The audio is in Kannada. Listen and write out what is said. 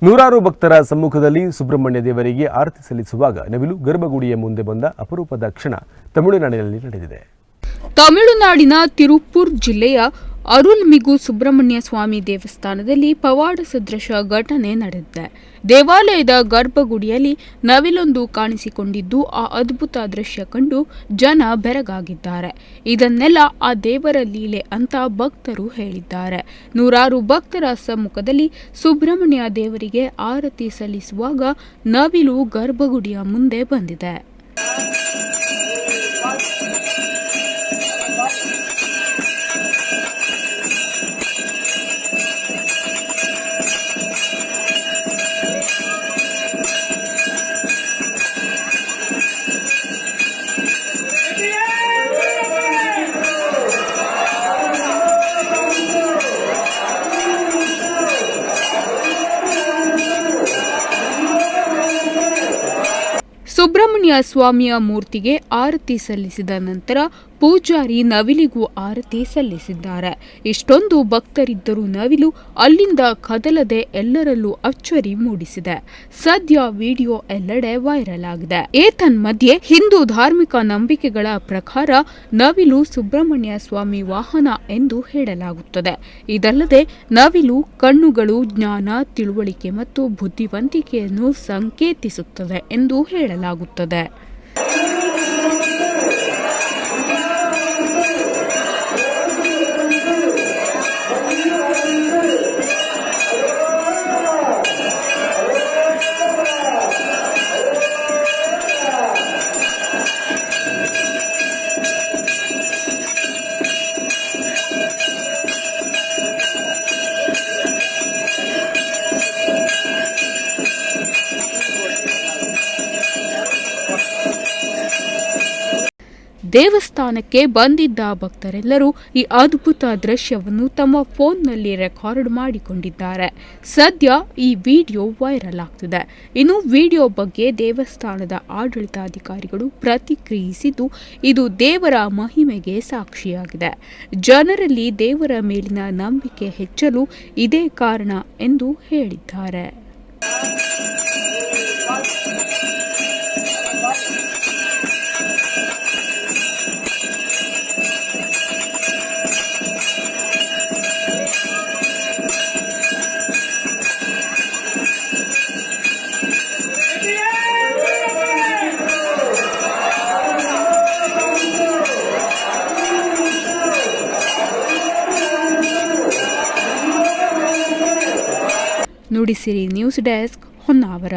ನೂರಾರು ಭಕ್ತರ ಸಮ್ಮುಖದಲ್ಲಿ ಸುಬ್ರಹ್ಮಣ್ಯ ದೇವರಿಗೆ ಆರತಿ ಸಲ್ಲಿಸುವಾಗ ನವಿಲು ಗರ್ಭಗುಡಿಯ ಮುಂದೆ ಬಂದ ಅಪರೂಪದ ಕ್ಷಣ ತಮಿಳುನಾಡಿನಲ್ಲಿ ನಡೆದಿದೆ. ತಮಿಳುನಾಡಿನ ತಿರುಪ್ಪೂರ್ ಜಿಲ್ಲೆಯ ಅರುಳ್ಮಿಗು ಸುಬ್ರಹ್ಮಣ್ಯ ಸ್ವಾಮಿ ದೇವಸ್ಥಾನದಲ್ಲಿ ಪವಾಡ ಸದೃಶ ಘಟನೆ ನಡೆದಿದೆ. ದೇವಾಲಯದ ಗರ್ಭಗುಡಿಯಲ್ಲಿ ನವಿಲೊಂದು ಕಾಣಿಸಿಕೊಂಡಿದ್ದು ಆ ಅದ್ಭುತ ದೃಶ್ಯ ಕಂಡು ಜನ ಬೆರಗಾಗಿದ್ದಾರೆ. ಇದನ್ನೆಲ್ಲ ಆ ದೇವರ ಲೀಲೆ ಅಂತ ಭಕ್ತರು ಹೇಳಿದ್ದಾರೆ. ನೂರಾರು ಭಕ್ತರ ಸಮ್ಮುಖದಲ್ಲಿ ಸುಬ್ರಹ್ಮಣ್ಯ ದೇವರಿಗೆ ಆರತಿ ಸಲ್ಲಿಸುವಾಗ ನವಿಲು ಗರ್ಭಗುಡಿಯ ಮುಂದೆ ಬಂದಿದೆ. ಸುಬ್ರಹ್ಮಣ್ಯ ಸ್ವಾಮಿಯ ಮೂರ್ತಿಗೆ ಆರತಿ ಸಲ್ಲಿಸಿದ ನಂತರ ಪೂಜಾರಿ ನವಿಲಿಗೂ ಆರತಿ ಸಲ್ಲಿಸಿದ್ದಾರೆ. ಇಷ್ಟೊಂದು ಭಕ್ತರಿದ್ದರೂ ನವಿಲು ಅಲ್ಲಿಂದ ಕದಲದೆ ಎಲ್ಲರಲ್ಲೂ ಅಚ್ಚರಿ ಮೂಡಿಸಿದೆ. ಸದ್ಯ ವಿಡಿಯೋ ಎಲ್ಲೆಡೆ ವೈರಲ್ ಆಗಿದೆ. ಏತನ್ಮಧ್ಯೆ ಹಿಂದೂ ಧಾರ್ಮಿಕ ನಂಬಿಕೆಗಳ ಪ್ರಕಾರ ನವಿಲು ಸುಬ್ರಹ್ಮಣ್ಯ ಸ್ವಾಮಿ ವಾಹನ ಎಂದು ಹೇಳಲಾಗುತ್ತದೆ. ಇದಲ್ಲದೆ ನವಿಲು ಕಣ್ಣುಗಳು ಜ್ಞಾನ, ತಿಳುವಳಿಕೆ ಮತ್ತು ಬುದ್ಧಿವಂತಿಕೆಯನ್ನು ಸಂಕೇತಿಸುತ್ತದೆ ಎಂದು ಹೇಳಲಾಗುತ್ತದೆ. ದೇವಸ್ಥಾನಕ್ಕೆ ಬಂದಿದ್ದ ಭಕ್ತರೆಲ್ಲರೂ ಈ ಅದ್ಭುತ ದೃಶ್ಯವನ್ನು ತಮ್ಮ ಫೋನ್ನಲ್ಲಿ ರೆಕಾರ್ಡ್ ಮಾಡಿಕೊಂಡಿದ್ದಾರೆ. ಸದ್ಯ ಈ ವಿಡಿಯೋ ವೈರಲ್ ಆಗ್ತಿದೆ. ಇನ್ನು ವಿಡಿಯೋ ಬಗ್ಗೆ ದೇವಸ್ಥಾನದ ಆಡಳಿತಾಧಿಕಾರಿಗಳು ಪ್ರತಿಕ್ರಿಯಿಸಿದ್ದು, ಇದು ದೇವರ ಮಹಿಮೆಗೆ ಸಾಕ್ಷಿಯಾಗಿದೆ. ಜನರಲ್ಲಿ ದೇವರ ಮೇಲಿನ ನಂಬಿಕೆ ಹೆಚ್ಚಲು ಇದೇ ಕಾರಣ ಎಂದು ಹೇಳಿದ್ದಾರೆ. Nudisiri news desk, Honnavar.